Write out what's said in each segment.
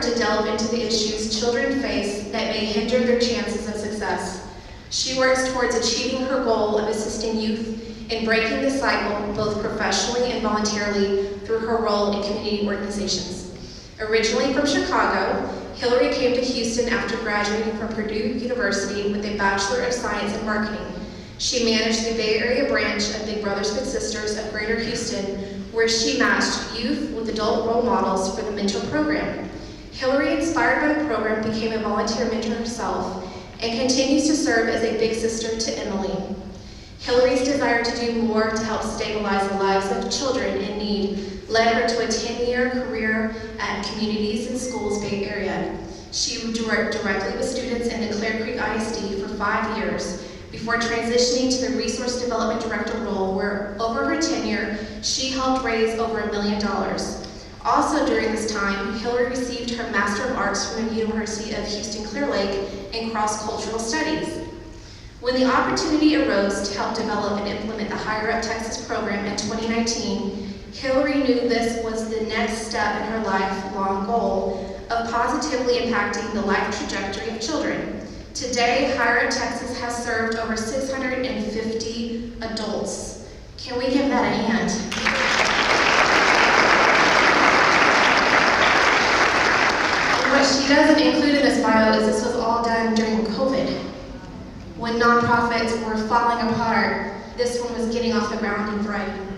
to delve into the issues children face that may hinder their chances of success. She works towards achieving her goal of assisting youth in breaking the cycle, both professionally and voluntarily, through her role in community organizations. Originally from Chicago, Hillary came to Houston after graduating from Purdue University with a Bachelor of Science in Marketing. She managed the Bay Area branch of Big Brothers Big Sisters of Greater Houston, where she matched youth with adult role models for the mentor program. Hillary, inspired by the program, became a volunteer mentor herself and continues to serve as a big sister to Emily. Hillary's desire to do more to help stabilize the lives of children in need led her to a 10-year career at Communities and Schools Bay Area. She worked directly with students in the Clear Creek ISD for 5 years before transitioning to the Resource Development Director role, where over her tenure, she helped raise over $1 million. Also during this time, Hillary received her Master of Arts from the University of Houston-Clear Lake in Cross-Cultural Studies. When the opportunity arose to help develop and implement the Higher Up Texas program in 2019, Hillary knew this was the next step in her lifelong goal of positively impacting the life trajectory of children. Today, Higher Up Texas has served over 650 adults. Can we give that a hand? And what she doesn't include in this bio is this was all done during COVID. When nonprofits were falling apart, this one was getting off the ground and thriving.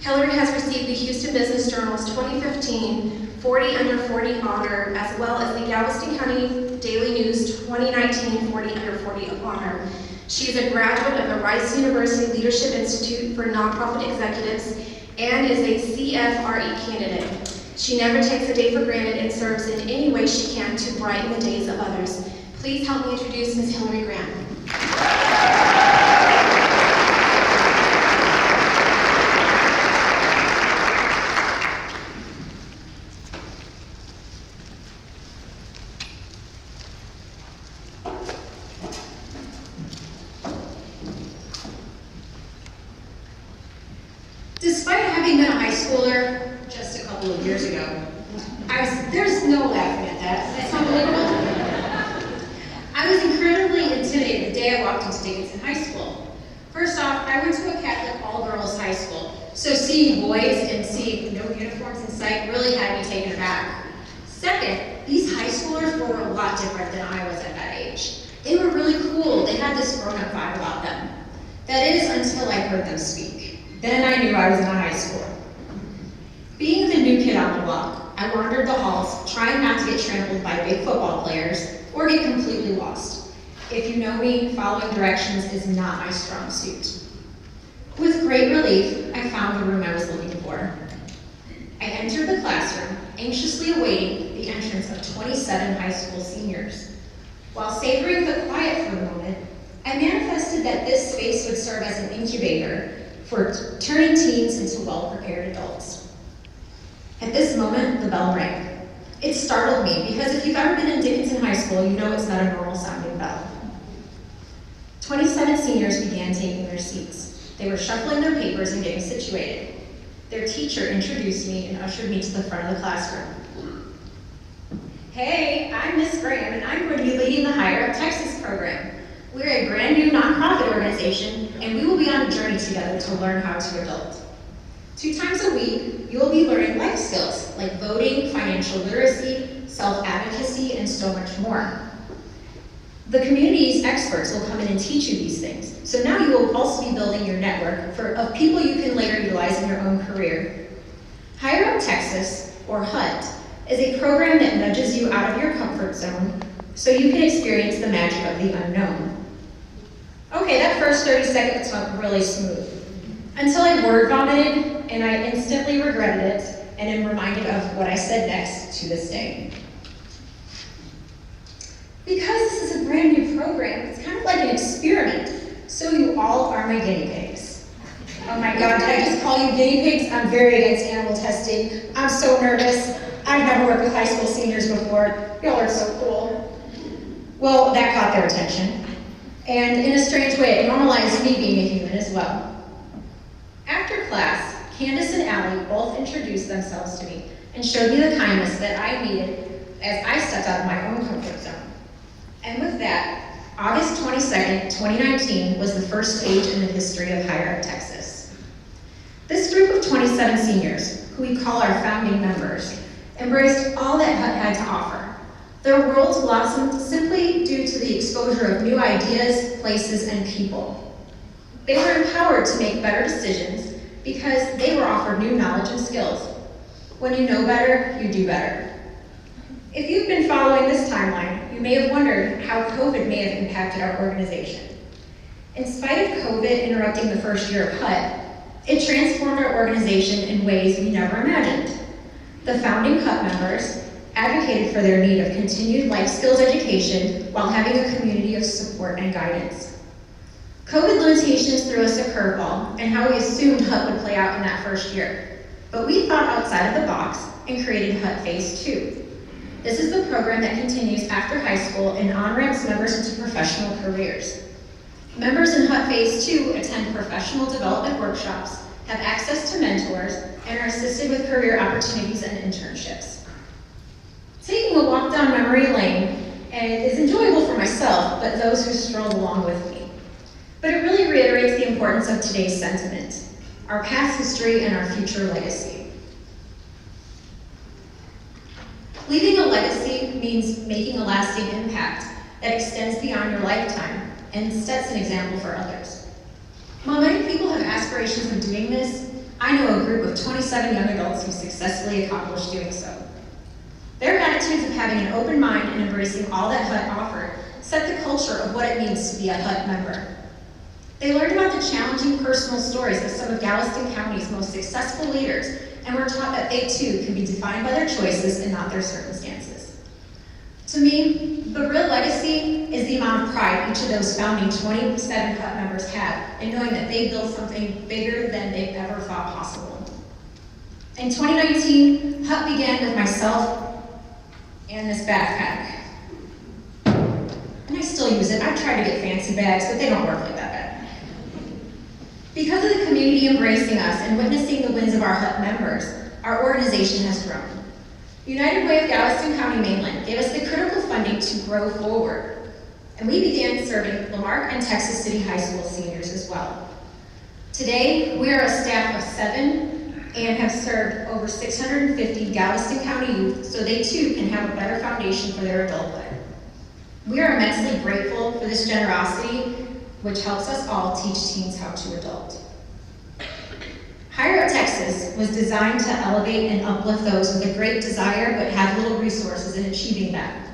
Hillary has received the Houston Business Journal's 2015 40 Under 40 honor, as well as the Galveston County Daily News 2019 40 Under 40 honor. She is a graduate of the Rice University Leadership Institute for Nonprofit Executives and is a CFRE candidate. She never takes a day for granted and serves in any way she can to brighten the days of others. Please help me introduce Ms. Hillary Gramm. Despite having been a high schooler just a couple of years ago, there's no laughing at that. That's unbelievable. I was incredibly intimidated the day I walked into Dickinson High School. First off, I went to a Catholic all-girls high school, so seeing boys and seeing no uniforms in sight really had me taken aback. Second, these high schoolers were a lot different than I was at that age. They were really cool. They had this grown-up vibe about them. That is, until I heard them speak. Then I knew I was in a high school. Being the new kid on the block, I wandered the halls, trying not to get trampled by big football players or get completely lost. If you know me, following directions is not my strong suit. With great relief, I found the room I was looking for. I entered the classroom, anxiously awaiting the entrance of 27 high school seniors. While savoring the quiet for a moment, I manifested that this space would serve as an incubator for turning teens into well-prepared adults. At this moment, the bell rang. It startled me because if you've ever been in Dickinson High School, you know it's not a normal sounding bell. 27 seniors began taking their seats. They were shuffling their papers and getting situated. Their teacher introduced me and ushered me to the front of the classroom. Hey, I'm Miss Graham, and I'm going to be leading the Higher Up Texas program. We're a brand new nonprofit organization, and we will be on a journey together to learn how to adult. 2 times a week, you will be learning life skills like voting, financial literacy, self-advocacy, and so much more. The community's experts will come in and teach you these things. So now you will also be building your network of people you can later utilize in your own career. Higher Up Texas, or HUT, is a program that nudges you out of your comfort zone so you can experience the magic of the unknown. Okay, that first 30 seconds went really smooth. Until I word vomited, and I instantly regretted it, and am reminded of what I said next to this day. Because this is a brand new program, it's kind of like an experiment, so you all are my guinea pigs. Oh my God, did I just call you guinea pigs? I'm very against animal testing. I'm so nervous. I've never worked with high school seniors before. Y'all are so cool. Well, that caught their attention. And in a strange way, it normalized me being a human as well. After class, Candace and Alli both introduced themselves to me and showed me the kindness that I needed as I stepped out of my own comfort zone. And with that, August 22nd, 2019 was the first stage in the history of Higher Ed Texas. This group of 27 seniors, who we call our founding members, embraced all that HUT had to offer. Their worlds blossomed simply due to the exposure of new ideas, places, and people. They were empowered to make better decisions because they were offered new knowledge and skills. When you know better, you do better. If you've been following this timeline, you may have wondered how COVID may have impacted our organization. In spite of COVID interrupting the first year of HUT, it transformed our organization in ways we never imagined. The founding HUT members advocated for their need of continued life skills education while having a community of support and guidance. COVID limitations threw us a curveball in how we assumed HUT would play out in that first year, but we thought outside of the box and created HUT Phase 2. This is the program that continues after high school and on-ramps members into professional careers. Members in HUT Phase 2 attend professional development workshops, have access to mentors, and are assisted with career opportunities and internships. Taking a walk down memory lane is enjoyable for myself, but those who strolled along with me. But it really reiterates the importance of today's sentiment, our past history and our future legacy. Leaving a legacy means making a lasting impact that extends beyond your lifetime and sets an example for others. While many people have aspirations of doing this, I know a group of 27 young adults who successfully accomplished doing so. Their attitudes of having an open mind and embracing all that HUT offered set the culture of what it means to be a HUT member. They learned about the challenging personal stories of some of Galveston County's most successful leaders and were taught that they too can be defined by their choices and not their circumstances. To me, the real legacy is the amount of pride each of those founding 27 HUT members had in knowing that they built something bigger than they ever thought possible. In 2019, HUT began with myself and this backpack. And I still use it. I've tried to get fancy bags, but they don't work like that bad. Because of the community embracing us and witnessing the wins of our HUT members, our organization has grown. United Way of Galveston County Mainland gave us the critical funding to grow forward, and we began serving Lamarck and Texas City High School seniors as well. Today, we are a staff of 7 and have served over 650 Galveston County youth so they too can have a better foundation for their adulthood. We are immensely grateful for this generosity, which helps us all teach teens how to adult. Higher Ed Texas was designed to elevate and uplift those with a great desire but have little resources in achieving that.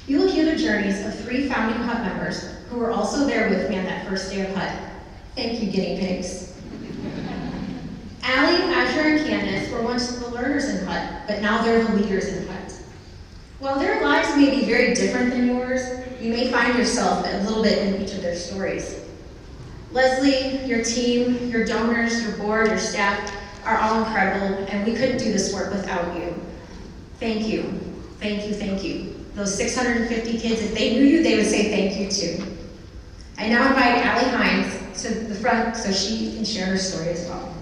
You will hear the journeys of 3 founding HUT members who were also there with me on that first day of HUT. Thank you, guinea pigs. Alli, Azure, and Candace were once the learners in HUT, but now they're the leaders in HUT. While their lives may be very different than yours, you may find yourself a little bit in each of their stories. Leslie, your team, your donors, your board, your staff are all incredible, and we couldn't do this work without you. Thank you, thank you, thank you. Those 650 kids, if they knew you, they would say thank you too. I now invite Alli Hines to the front so she can share her story as well.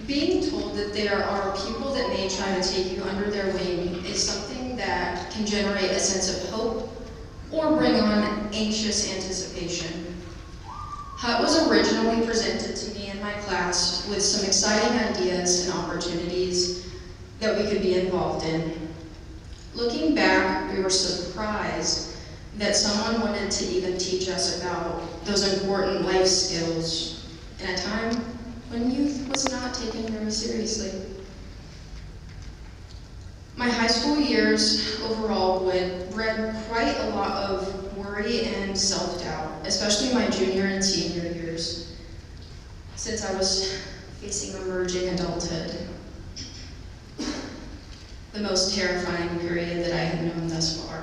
Being told that there are people that may try to take you under their wing is something that can generate a sense of hope or bring on anxious anticipation. HUT was originally presented to me in my class with some exciting ideas and opportunities that we could be involved in. Looking back, we were surprised that someone wanted to even teach us about those important life skills in a time when youth was not taken very seriously. My high school years overall bred quite a lot of worry and self-doubt, especially my junior and senior years, since I was facing emerging adulthood, the most terrifying period that I had known thus far.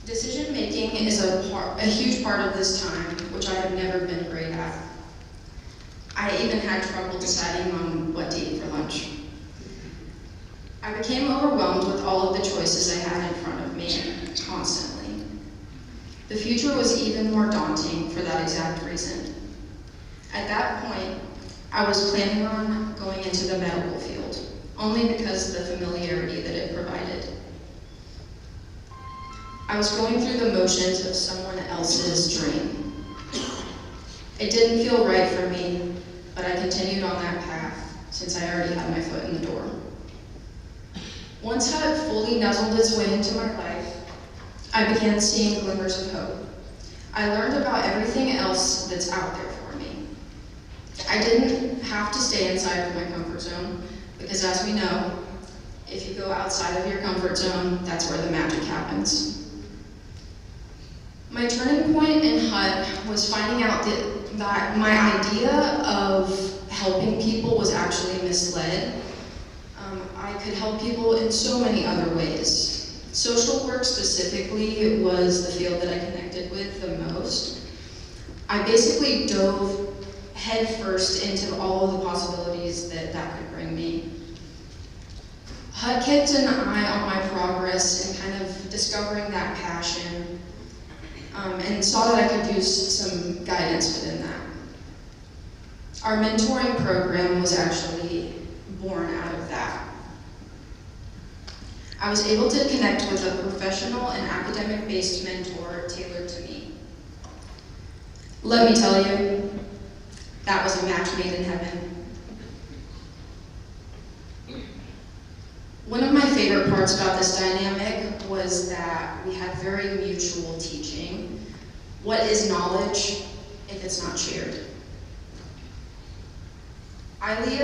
Decision making is a huge part of this time, which I have never been great at. I even had trouble deciding on what to eat for lunch. I became overwhelmed with all of the choices I had in front of me constantly. The future was even more daunting for that exact reason. At that point, I was planning on going into the medical field, only because of the familiarity that it provided. I was going through the motions of someone else's dream. It didn't feel right for me, but I continued on that path since I already had my foot in the door. Once HUT fully nuzzled its way into my life, I began seeing glimmers of hope. I learned about everything else that's out there for me. I didn't have to stay inside of my comfort zone, because as we know, if you go outside of your comfort zone, that's where the magic happens. My turning point in HUT was finding out that my idea of helping people was actually misled. I could help people in so many other ways. Social work specifically was the field that I connected with the most. I basically dove headfirst into all of the possibilities that could bring me. HUT kept an eye on my progress and kind of discovering that passion, and saw that I could use some guidance within that. Our mentoring program was actually born out of that. I was able to connect with a professional and academic-based mentor tailored to me. Let me tell you, that was a match made in heaven. One of my favorite parts about this dynamic was that we had very mutual teaching. What is knowledge if it's not shared? Alli,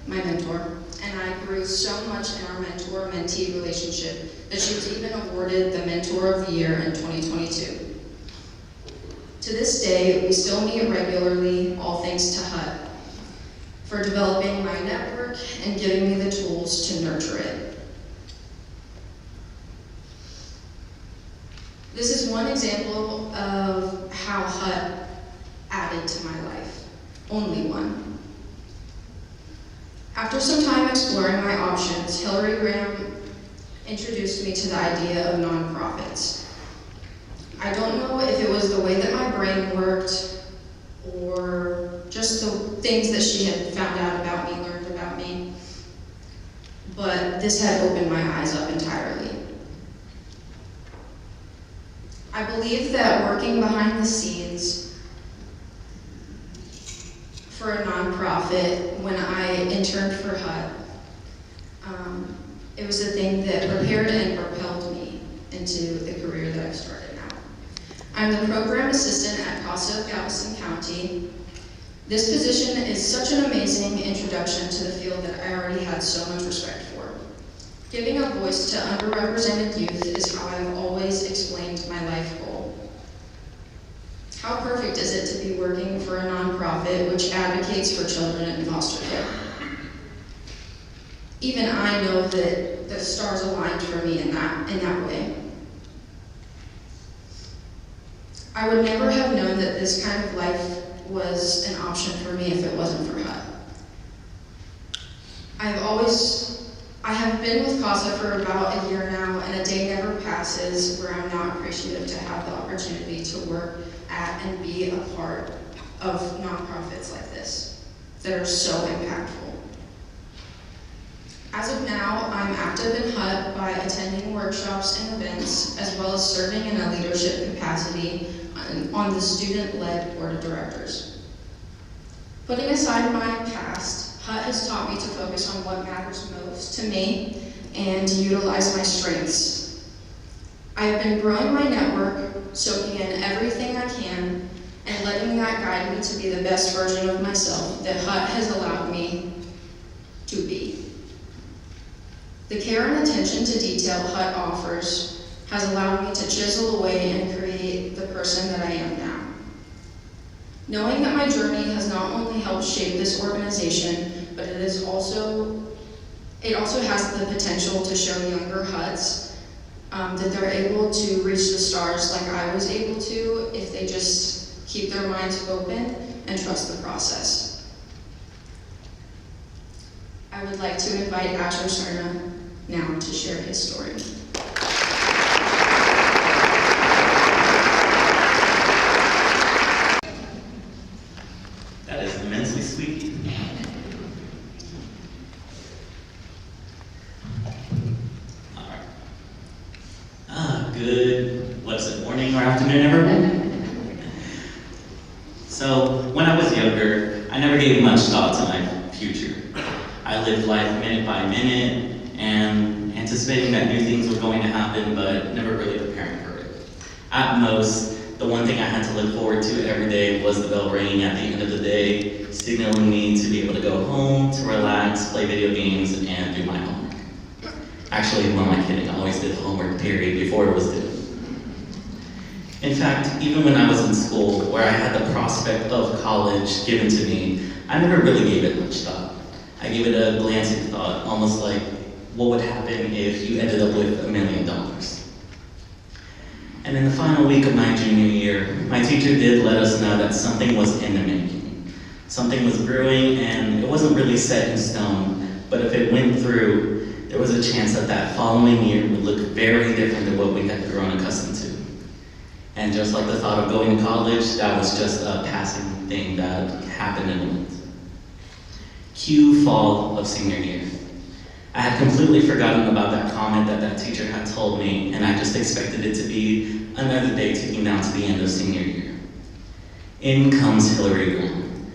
my mentor, and I grew so much in our mentor-mentee relationship that she was even awarded the Mentor of the Year in 2022. To this day, we still meet regularly, all thanks to HUT, for developing my network and giving me the tools to nurture it. This is one example of how HUT added to my life, only one. After some time exploring my options, Hillary Gramm introduced me to the idea of nonprofits. I don't know if it was the way that my brain worked or just the things that she had found out about me, learned about me, but this had opened my eyes up entirely. I believe that working behind the scenes for a nonprofit, when I interned for HUT, it was the thing that prepared and propelled me into the career that I've started now. I'm the program assistant at CASA of Galveston County. This position is such an amazing introduction to the field that I already had so much respect for. Giving a voice to underrepresented youth is how I've always explained my life goal. How perfect is it to be working for a nonprofit which advocates for children in foster care? Even I know that the stars aligned for me in that way. I would never have known that this kind of life was an option for me if it wasn't for HUT. I have been with CASA for about a year now, and a day never passes where I'm not appreciative to have the opportunity to work at and be a part of nonprofits like this that are so impactful. As of now, I'm active in HUT by attending workshops and events, as well as serving in a leadership capacity on the student-led board of directors. Putting aside my past, HUT has taught me to focus on what matters most to me and to utilize my strengths. I have been growing my network, soaking in everything I can, and letting that guide me to be the best version of myself that HUT has allowed me to be. The care and attention to detail HUT offers has allowed me to chisel away and create the person that I am now. Knowing that my journey has not only helped shape this organization, but it also has the potential to show younger HUTs that they're able to reach the stars like I was able to if they just keep their minds open, and trust the process. I would like to invite Azure Serna now to share his story. That is immensely sweet. All right. Good, what's it, morning or afternoon, everyone? So, when I was younger, I never gave much thought to my future. I lived life minute by minute and anticipating that new things were going to happen, but never really preparing for it. At most, the one thing I had to look forward to every day was the bell ringing at the end of the day, signaling me to be able to go home, to relax, play video games, and do my homework. Actually, who am I kidding? I always did homework, period, before it was due. In fact, even when I was in school, where I had the prospect of college given to me, I never really gave it much thought. I gave it a glancing thought, almost like, what would happen if you ended up with $1 million? And in the final week of my junior year, my teacher did let us know that something was in the making. Something was brewing, and it wasn't really set in stone, but if it went through, there was a chance that that following year would look very different than what we had grown accustomed to. And just like the thought of going to college, that was just a passing thing that happened in a moment. Cue fall of senior year. I had completely forgotten about that comment that teacher had told me, and I just expected it to be another day ticking down to the end of senior year. In comes Hillary Gramm.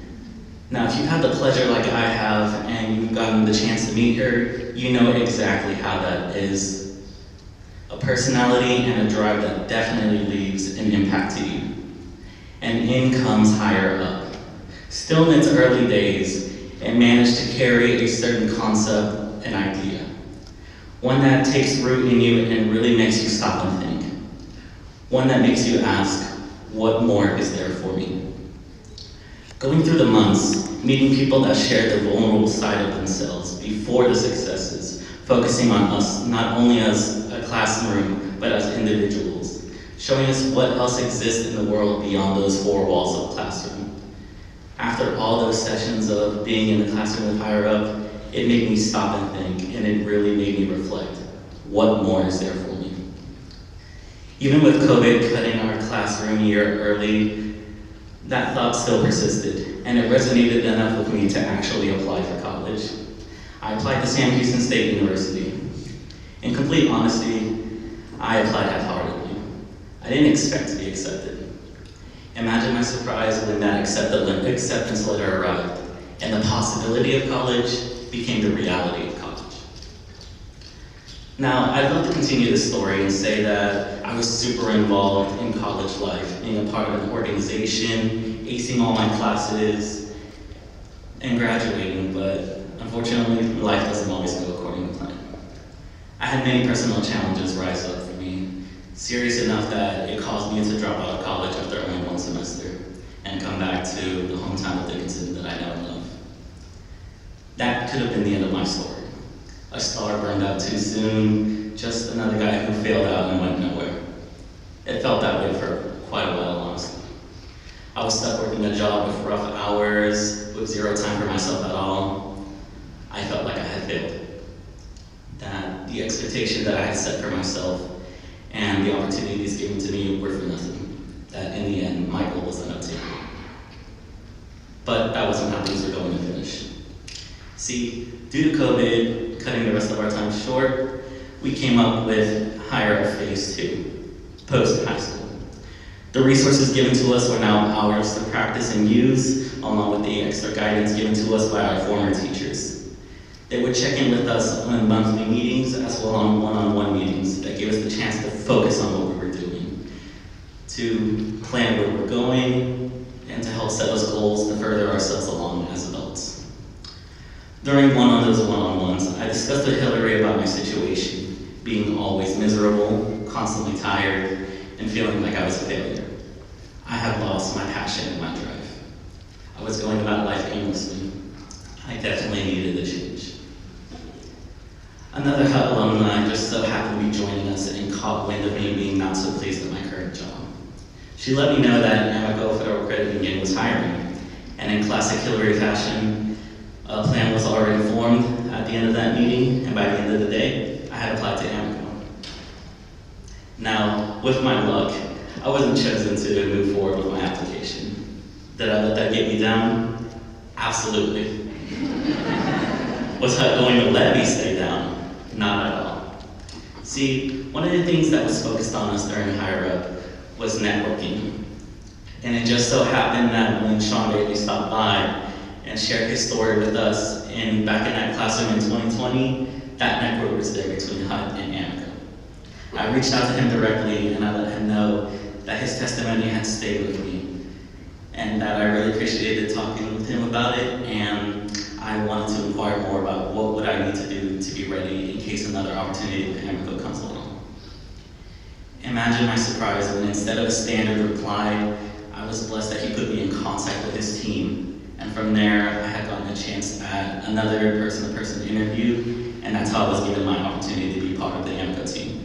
Now, if you've had the pleasure like I have, and you've gotten the chance to meet her, you know exactly how that is. A personality and a drive that definitely leaves an impact to you. And in comes higher up. Still in its early days, it managed to carry a certain concept, an idea. One that takes root in you and really makes you stop and think. One that makes you ask, what more is there for me? Going through the months, meeting people that shared the vulnerable side of themselves before the successes, focusing on us, not only as a classroom, but as individuals, showing us what else exists in the world beyond those four walls of the classroom. After all those sessions of being in the classroom with higher up, it made me stop and think, and it really made me reflect. What more is there for me? Even with COVID cutting our classroom year early, that thought still persisted, and it resonated enough with me to actually apply for college. I applied to Sam Houston State University. In complete honesty, I applied half-heartedly. I didn't expect to be accepted. Imagine my surprise when that acceptance letter arrived, and the possibility of college became the reality of college. Now, I'd love to continue this story and say that I was super involved in college life, being a part of an organization, acing all my classes, and graduating, but unfortunately, life doesn't always go according to plan. I had many personal challenges rise up for me, serious enough that it caused me to drop out of college after only one semester and come back to the hometown of Dickinson that I know and love. That could have been the end of my story. A star burned out too soon, just another guy who failed out and went nowhere. It felt that way for quite a while, honestly. I was stuck working a job with rough hours, with zero time for myself at all. I felt like I had failed. That the expectation that I had set for myself and the opportunities given to me were for nothing. That in the end, my goal was unattainable. But that wasn't how things were going to finish. See, due to COVID cutting the rest of our time short, we came up with Higher Up Phase 2, post-high school. The resources given to us were now ours to practice and use, along with the extra guidance given to us by our former teachers. They would check in with us on monthly meetings as well on one-on-one meetings that gave us the chance to focus on what we were doing, to plan where we're going, and to help set us goals to further ourselves along as adults. During one of those one-on-ones, I discussed with Hillary about my situation, being always miserable, constantly tired, and feeling like I was a failure. I had lost my passion and my drive. I was going about life aimlessly. I definitely needed a change. Another HUT alumni just so happened to be joining us and caught wind of me being not so pleased with my current job. She let me know that Emma Go for credit union was hiring. And in classic Hillary fashion, a plan was already formed at the end of that meeting, and by the end of the day, I had applied to Amico. Now, with my luck, I wasn't chosen to move forward with my application. Did I let that get me down? Absolutely. Was HUD going to let me stay down? Not at all. See, one of the things that was focused on us during Hire Up was networking. And it just so happened that when Sean Bailey stopped by and shared his story with us back in that classroom in 2020, that network was there between HUD and Amico. I reached out to him directly and I let him know that his testimony had stayed with me and that I really appreciated talking with him about it, and I wanted to inquire more about what would I need to do to be ready in case another opportunity with Amico comes along. Imagine my surprise when instead of a standard reply, I was blessed that he put me in contact with his team, and from there I had gotten a chance at another person-to-person interview, and that's how I was given my opportunity to be part of the Amico team.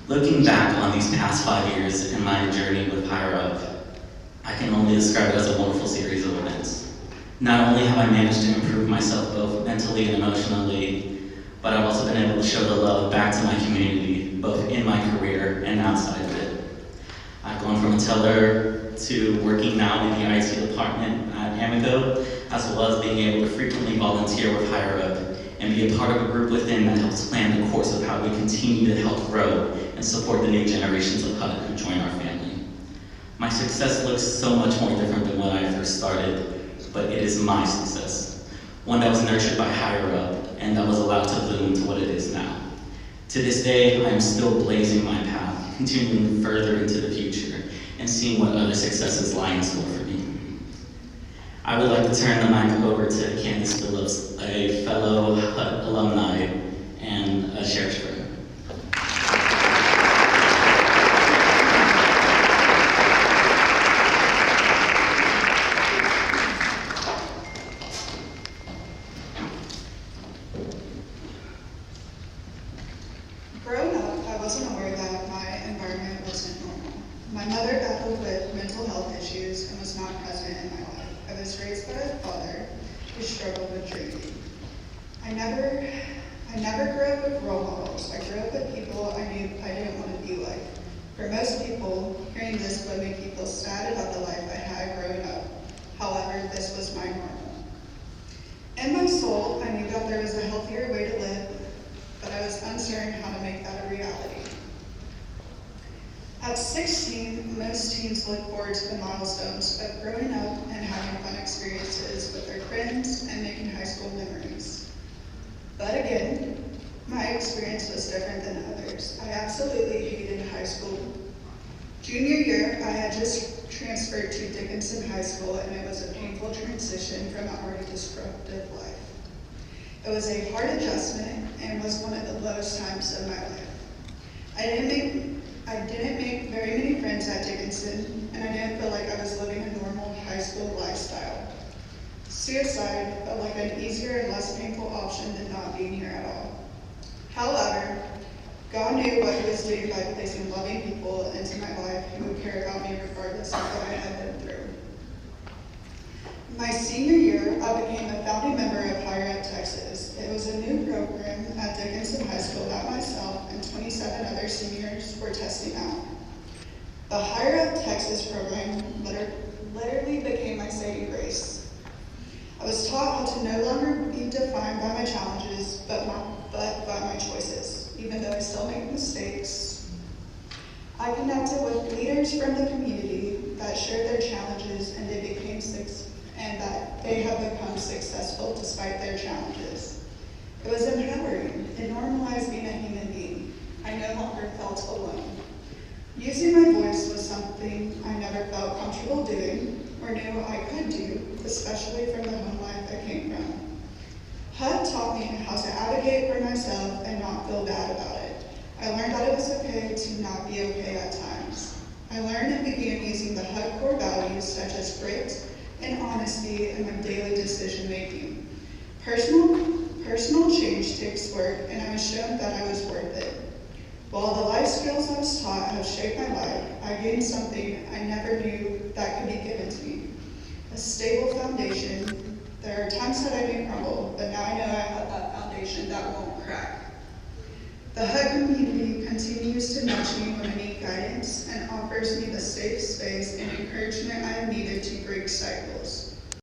Looking back on these past 5 years in my journey with Hire Up, I can only describe it as a wonderful series of events. Not only have I managed to improve myself both mentally and emotionally, but I've also been able to show the love back to my community, both in my career and outside of it. I've gone from a teller to working now in the IT department at Amico, as well as being able to frequently volunteer with Hire Up and be a part of a group within that helps plan the course of how we continue to help grow and support the new generations of HUD who join our family. My success looks so much more different than when I first started, but it is my success. One that was nurtured by Hire Up and that was allowed to bloom to what it is now. To this day, I am still blazing my path, continuing further into the future and seeing what other successes lie in store for me. I would like to turn the mic over to Candace Phillips, a fellow HUD alumni and a sheriff's friend. Growing up, I wasn't aware that my environment wasn't normal. My mother battled with mental health issues and was not present in my life. I was raised by a father who struggled with drinking. I never grew up with role models. I grew up with people I knew I didn't want to be like. For most people, hearing this would make you feel sad about the life I had growing up. However, this was my normal. In my soul, I knew that there was a healthier way to live, but I was uncertain how to make that a reality. At 16, most teens look forward to the milestones of growing up and having fun experiences with their friends and making high school memories. But again, my experience was different than others. I absolutely hated high school. Junior year, I had just transferred to Dickinson High School, and it was a painful transition from an already disruptive life. It was a hard adjustment and was one of the lowest times of my life. I didn't make very many friends at Dickinson, and I didn't feel like I was living a normal high school lifestyle. Suicide felt like an easier and less painful option than not being here at all. However, God knew what He was doing by placing loving people into my life who would care about me regardless of what I had been through. My senior year, I became a founding member of Hire Up Texas. It was a new program at Dickinson High School that myself and 27 other seniors were testing out. The Hire Up Texas program literally became my saving grace. I was taught how to no longer be defined by my challenges, but by my choices. Even though I still make mistakes, I connected with leaders from the community that shared their challenges, and that they have become successful despite their challenges. It was empowering. It normalized being a human being. I no longer felt alone. Using my voice was something I never felt comfortable doing or knew I could do, especially from the home life I came from. HUD taught me how to advocate for myself and not feel bad about it. I learned that it was okay to not be okay at times. I learned and began using the HUD core values such as grit and honesty in my daily decision making. Personal Personal change takes work, and I was shown that I was worth it. While the life skills I was taught have shaped my life, I gained something I never knew that could be given to me. A stable foundation. There are times that I may crumble, but now I know I have that foundation that won't crack. The HUD community continues to nudge me when I need guidance and offers me the safe space and encouragement I have needed to break cycles.